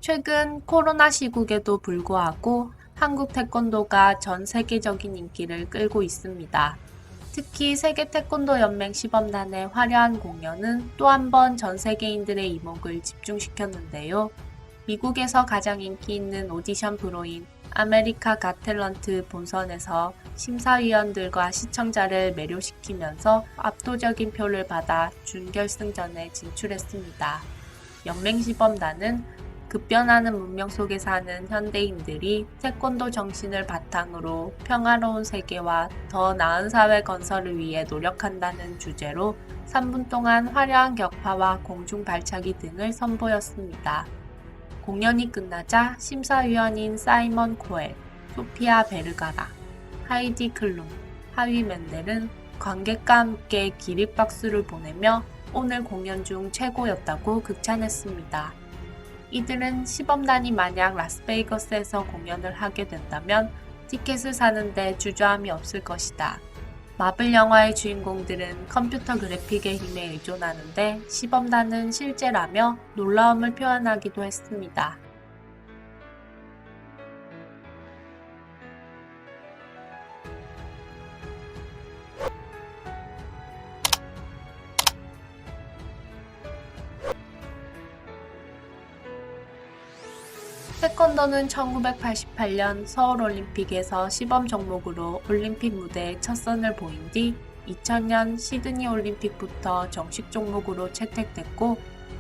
최근 코로나 시국에도 불구하고 한국 태권도가 전 세계적인 인기를 끌고 있습니다. 특히 세계 태권도 연맹 시범단의 화려한 공연은 또 한 번 전 세계인들의 이목을 집중시켰는데요. 미국에서 가장 인기 있는 오디션 프로인 아메리카 갓 탤런트 본선에서 심사위원들과 시청자를 매료시키면서 압도적인 표를 받아 준결승전에 진출했습니다. 연맹 시범단은 급변하는 문명 속에 사는 현대인들이 태권도 정신을 바탕으로 평화로운 세계와 더 나은 사회 건설을 위해 노력한다는 주제로 3분 동안 화려한 격파와 공중 발차기 등을 선보였습니다. 공연이 끝나자 심사위원인 사이먼 코엘, 소피아 베르가라, 하이디 클룸, 하위 멘델은 관객과 함께 기립박수를 보내며 오늘 공연 중 최고였다고 극찬했습니다. 이들은 시범단이 만약 라스베이거스에서 공연을 하게 된다면 티켓을 사는데 주저함이 없을 것이다. 마블 영화의 주인공들은 컴퓨터 그래픽의 힘에 의존하는데 시범단은 실제라며 놀라움을 표현하기도 했습니다. 태권도는 1988년 서울올림픽에서 시범 종목으로 올림픽 무대에 첫 선을 보인 뒤 2000년 시드니 올림픽부터 정식 종목으로 채택됐고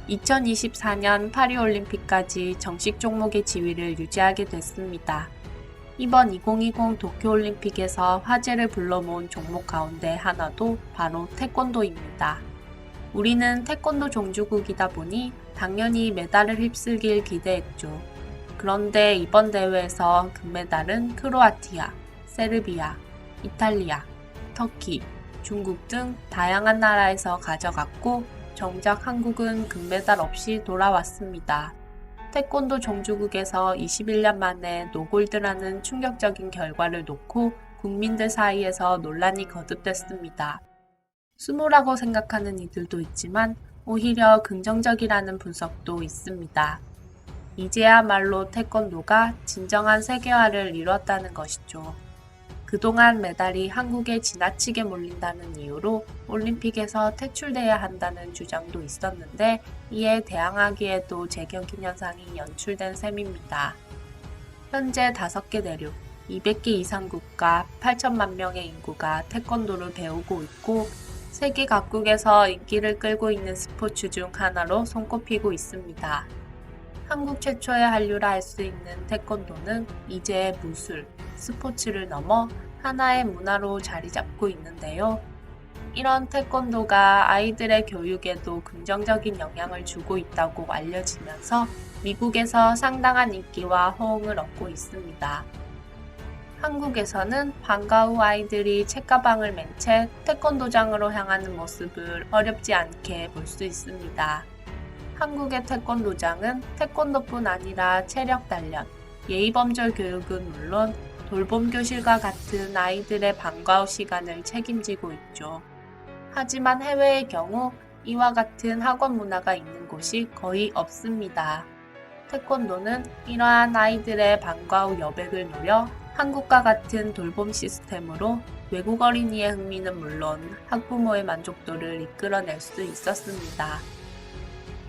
2024년 파리올림픽까지 정식 종목의 지위를 유지하게 됐습니다. 이번 2020 도쿄올림픽에서 화제를 불러모은 종목 가운데 하나도 바로 태권도입니다. 우리는 태권도 종주국이다 보니 당연히 메달을 휩쓸길 기대했죠. 그런데 이번 대회에서 금메달은 크로아티아, 세르비아, 이탈리아, 터키, 중국 등 다양한 나라에서 가져갔고 정작 한국은 금메달 없이 돌아왔습니다. 태권도 종주국에서 21년 만에 노골드라는 충격적인 결과를 놓고 국민들 사이에서 논란이 거듭됐습니다. 수모라고 생각하는 이들도 있지만 오히려 긍정적이라는 분석도 있습니다. 이제야말로 태권도가 진정한 세계화를 이뤘다는 것이죠. 그동안 메달이 한국에 지나치게 몰린다는 이유로 올림픽에서 퇴출돼야 한다는 주장도 있었는데 이에 대항하기에도 재경기현상이 연출된 셈입니다. 현재 5개 대륙, 200개 이상 국가, 8천만 명의 인구가 태권도를 배우고 있고 세계 각국에서 인기를 끌고 있는 스포츠 중 하나로 손꼽히고 있습니다. 한국 최초의 한류라 할 수 있는 태권도는 이제 무술, 스포츠를 넘어 하나의 문화로 자리 잡고 있는데요. 이런 태권도가 아이들의 교육에도 긍정적인 영향을 주고 있다고 알려지면서 미국에서 상당한 인기와 호응을 얻고 있습니다. 한국에서는 방과 후 아이들이 책가방을 맨 채 태권도장으로 향하는 모습을 어렵지 않게 볼 수 있습니다. 한국의 태권도장은 태권도뿐 아니라 체력 단련, 예의범절 교육은 물론 돌봄 교실과 같은 아이들의 방과 후 시간을 책임지고 있죠. 하지만 해외의 경우 이와 같은 학원 문화가 있는 곳이 거의 없습니다. 태권도는 이러한 아이들의 방과 후 여백을 노려 한국과 같은 돌봄 시스템으로 외국 어린이의 흥미는 물론 학부모의 만족도를 이끌어낼 수 있었습니다.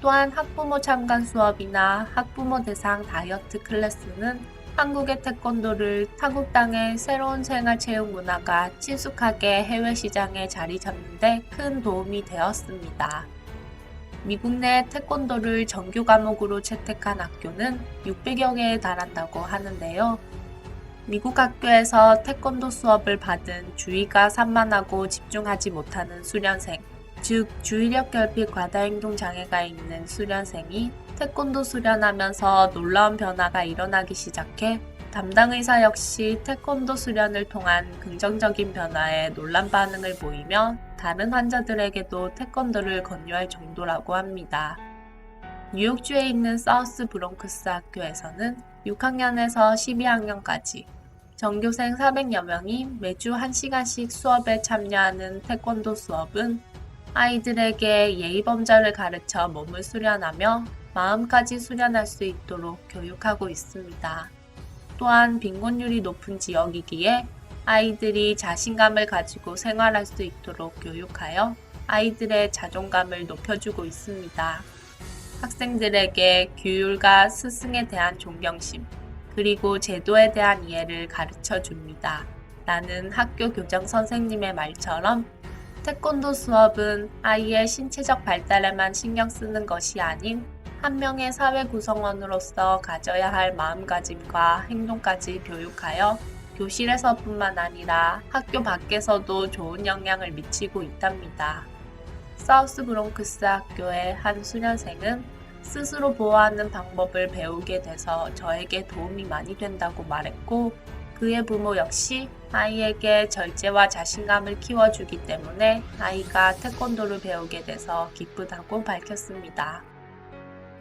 또한 학부모 참관 수업이나 학부모 대상 다이어트 클래스는 한국의 태권도를 타국 땅의 새로운 생활체육 문화가 친숙하게 해외 시장에 자리 잡는 데 큰 도움이 되었습니다. 미국 내 태권도를 정규 과목으로 채택한 학교는 600여 개에 달한다고 하는데요. 미국 학교에서 태권도 수업을 받은 주의가 산만하고 집중하지 못하는 수련생, 즉 주의력 결핍 과다행동 장애가 있는 수련생이 태권도 수련하면서 놀라운 변화가 일어나기 시작해 담당 의사 역시 태권도 수련을 통한 긍정적인 변화에 놀란 반응을 보이며 다른 환자들에게도 태권도를 권유할 정도라고 합니다. 뉴욕주에 있는 사우스 브롱크스 학교에서는 6학년에서 12학년까지 전교생 400여 명이 매주 1시간씩 수업에 참여하는 태권도 수업은 아이들에게 예의범절을 가르쳐 몸을 수련하며 마음까지 수련할 수 있도록 교육하고 있습니다. 또한 빈곤율이 높은 지역이기에 아이들이 자신감을 가지고 생활할 수 있도록 교육하여 아이들의 자존감을 높여주고 있습니다. 학생들에게 규율과 스승에 대한 존경심, 그리고 제도에 대한 이해를 가르쳐 줍니다. 라는 학교 교장 선생님의 말처럼 태권도 수업은 아이의 신체적 발달에만 신경 쓰는 것이 아닌 한 명의 사회 구성원으로서 가져야 할 마음가짐과 행동까지 교육하여 교실에서뿐만 아니라 학교 밖에서도 좋은 영향을 미치고 있답니다. 사우스 브롱크스 학교의 한 수련생은 스스로 보호하는 방법을 배우게 돼서 저에게 도움이 많이 된다고 말했고, 그의 부모 역시 아이에게 절제와 자신감을 키워주기 때문에 아이가 태권도를 배우게 돼서 기쁘다고 밝혔습니다.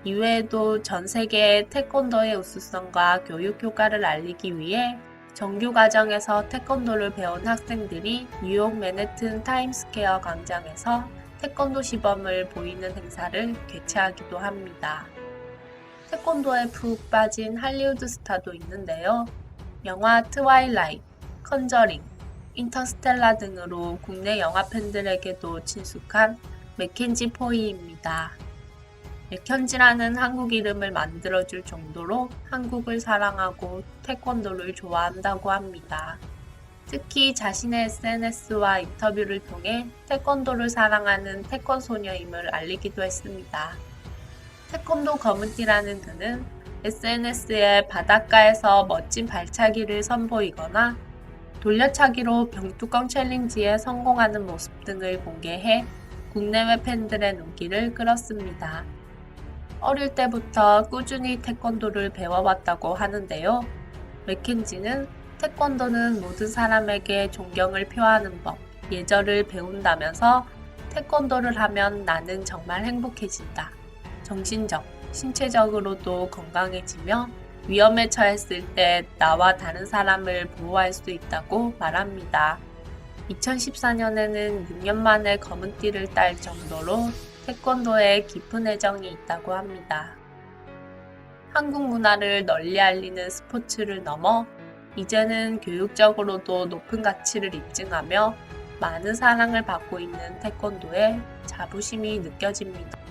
이외에도 전 세계에 태권도의 우수성과 교육 효과를 알리기 위해 정규 과정에서 태권도를 배운 학생들이 뉴욕 맨해튼 타임스퀘어 광장에서 태권도 시범을 보이는 행사를 개최하기도 합니다. 태권도에 푹 빠진 할리우드 스타도 있는데요. 영화 트와일라이트, 컨저링, 인터스텔라 등으로 국내 영화 팬들에게도 친숙한 맥켄지 포이입니다. 맥켄지라는 한국 이름을 만들어줄 정도로 한국을 사랑하고 태권도를 좋아한다고 합니다. 특히 자신의 SNS와 인터뷰를 통해 태권도를 사랑하는 태권소녀임을 알리기도 했습니다. 태권도 검은띠라는 그는 SNS에 바닷가에서 멋진 발차기를 선보이거나 돌려차기로 병뚜껑 챌린지에 성공하는 모습 등을 공개해 국내외 팬들의 눈길을 끌었습니다. 어릴 때부터 꾸준히 태권도를 배워왔다고 하는데요. 맥켄지는 태권도는 모든 사람에게 존경을 표하는 법, 예절을 배운다면서 태권도를 하면 나는 정말 행복해진다. 정신적, 신체적으로도 건강해지며 위험에 처했을 때 나와 다른 사람을 보호할 수 있다고 말합니다. 2014년에는 6년 만에 검은띠를 딸 정도로 태권도에 깊은 애정이 있다고 합니다. 한국 문화를 널리 알리는 스포츠를 넘어 이제는 교육적으로도 높은 가치를 입증하며 많은 사랑을 받고 있는 태권도에 자부심이 느껴집니다.